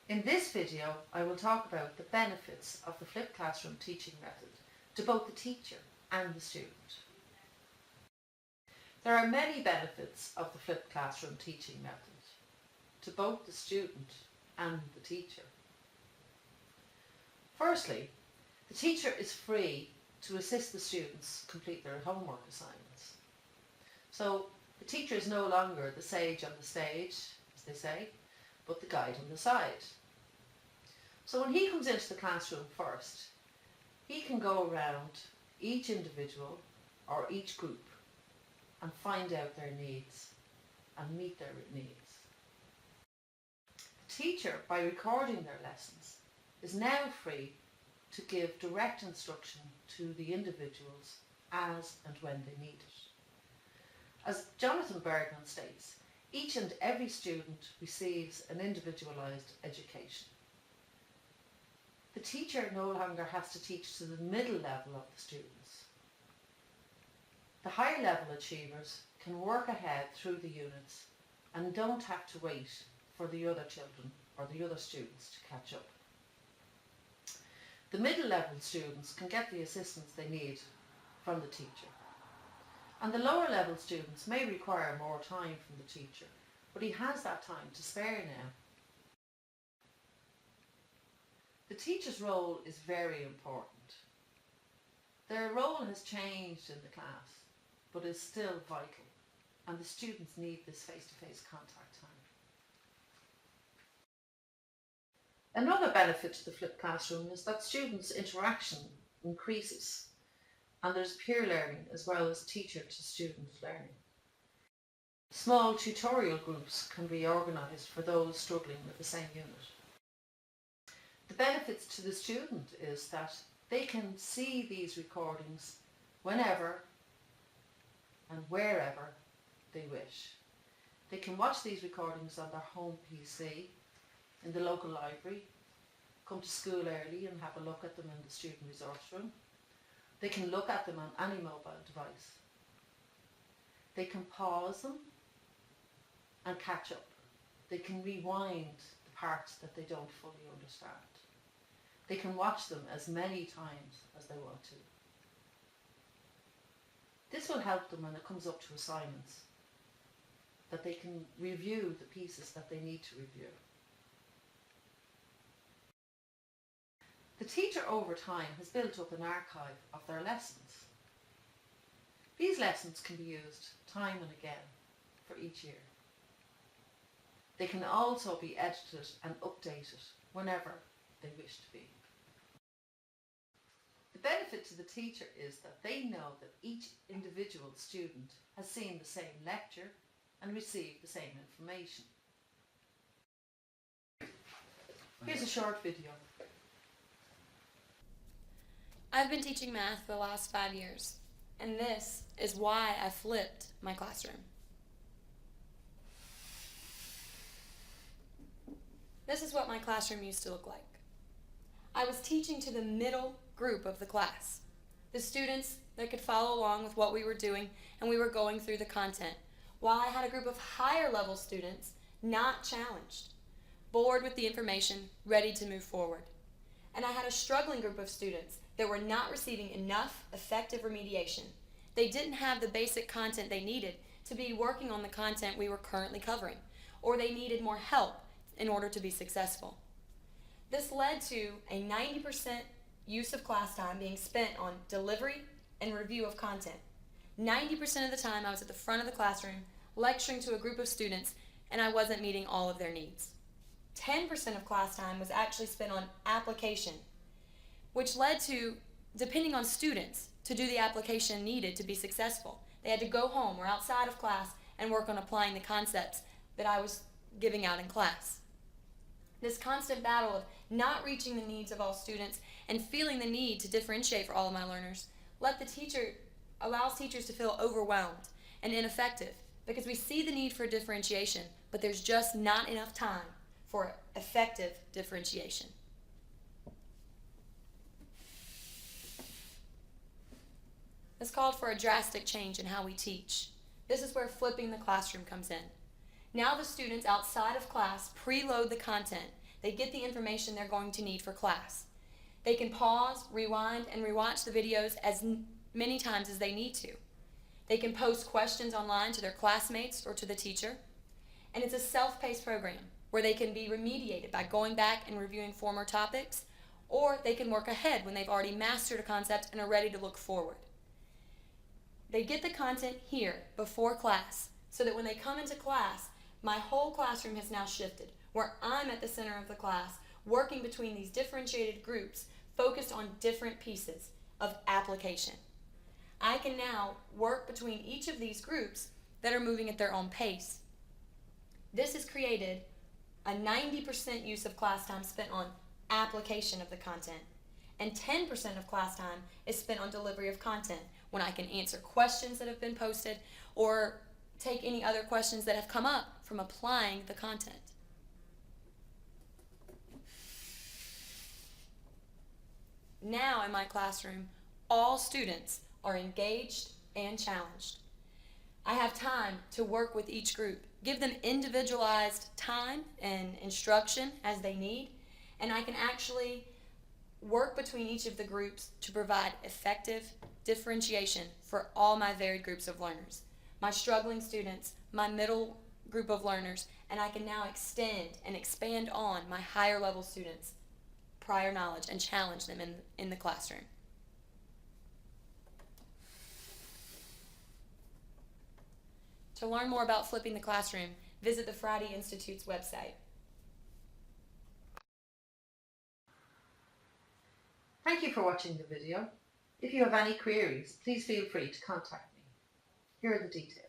In this video, I will talk about the benefits of the flipped classroom teaching method to both the teacher and the student. There are many benefits of the flipped classroom teaching method to both the student and the teacher. Firstly, the teacher is free to assist the students complete their homework assignments. So the teacher is no longer the sage on the stage, as they say, but the guide on the side. So when he comes into the classroom first, he can go around each individual or each group and find out their needs and meet their needs. The teacher, by recording their lessons, is now free to give direct instruction to the individuals as and when they need it. As Jonathan Bergman states, each and every student receives an individualised education. The teacher no longer has to teach to the middle level of the students. The higher level achievers can work ahead through the units and don't have to wait for the other children or the other students to catch up. The middle level students can get the assistance they need from the teacher. And the lower level students may require more time from the teacher, but he has that time to spare now. The teacher's role is very important. Their role has changed in the class, but is still vital, and the students need this face-to-face contact time. Another benefit to the flipped classroom is that students' interaction increases, and there's peer learning as well as teacher-to-student learning. Small tutorial groups can be organised for those struggling with the same unit. The benefits to the student is that they can see these recordings whenever and wherever they wish. They can watch these recordings on their home PC, in the local library, come to school early and have a look at them in the student resource room. They can look at them on any mobile device. They can pause them and catch up. They can rewind the parts that they don't fully understand. They can watch them as many times as they want to. This will help them when it comes up to assignments, that they can review the pieces that they need to review. The teacher over time has built up an archive of their lessons. These lessons can be used time and again for each year. They can also be edited and updated whenever they wish to be. The benefit to the teacher is that they know that each individual student has seen the same lecture and received the same information. Here's a short video. I've been teaching math for the last 5 years, and this is why I flipped my classroom. This is what my classroom used to look like. I was teaching to the middle group of the class, the students that could follow along with what we were doing, and we were going through the content, while I had a group of higher level students not challenged, bored with the information, ready to move forward. And I had a struggling group of students that were not receiving enough effective remediation. They didn't have the basic content they needed to be working on the content we were currently covering, or they needed more help in order to be successful. This led to a 90% use of class time being spent on delivery and review of content. 90% of the time I was at the front of the classroom lecturing to a group of students, and I wasn't meeting all of their needs. 10% of class time was actually spent on application, which led to, depending on students, to do the application needed to be successful. They had to go home or outside of class and work on applying the concepts that I was giving out in class. This constant battle of not reaching the needs of all students and feeling the need to differentiate for all of my learners allows teachers to feel overwhelmed and ineffective, because we see the need for differentiation, but there's just not enough time for effective differentiation. This called for a drastic change in how we teach. This is where flipping the classroom comes in. Now the students outside of class preload the content. They get the information they're going to need for class. They can pause, rewind, and rewatch the videos as many times as they need to. They can post questions online to their classmates or to the teacher. And it's a self-paced program where they can be remediated by going back and reviewing former topics, or they can work ahead when they've already mastered a concept and are ready to look forward. They get the content here before class so that when they come into class, my whole classroom has now shifted, where I'm at the center of the class, working between these differentiated groups focused on different pieces of application. I can now work between each of these groups that are moving at their own pace. This has created a 90% use of class time spent on application of the content, and 10% of class time is spent on delivery of content, when I can answer questions that have been posted or take any other questions that have come up from applying the content. Now in my classroom, all students are engaged and challenged. I have time to work with each group, give them individualized time and instruction as they need, and I can actually work between each of the groups to provide effective differentiation for all my varied groups of learners. My struggling students, my middle group of learners, and I can now extend and expand on my higher level students' prior knowledge and challenge them in the classroom. To learn more about flipping the classroom, visit the Friday Institute's website. Thank you for watching the video. If you have any queries, please feel free to contact me. Here are the details.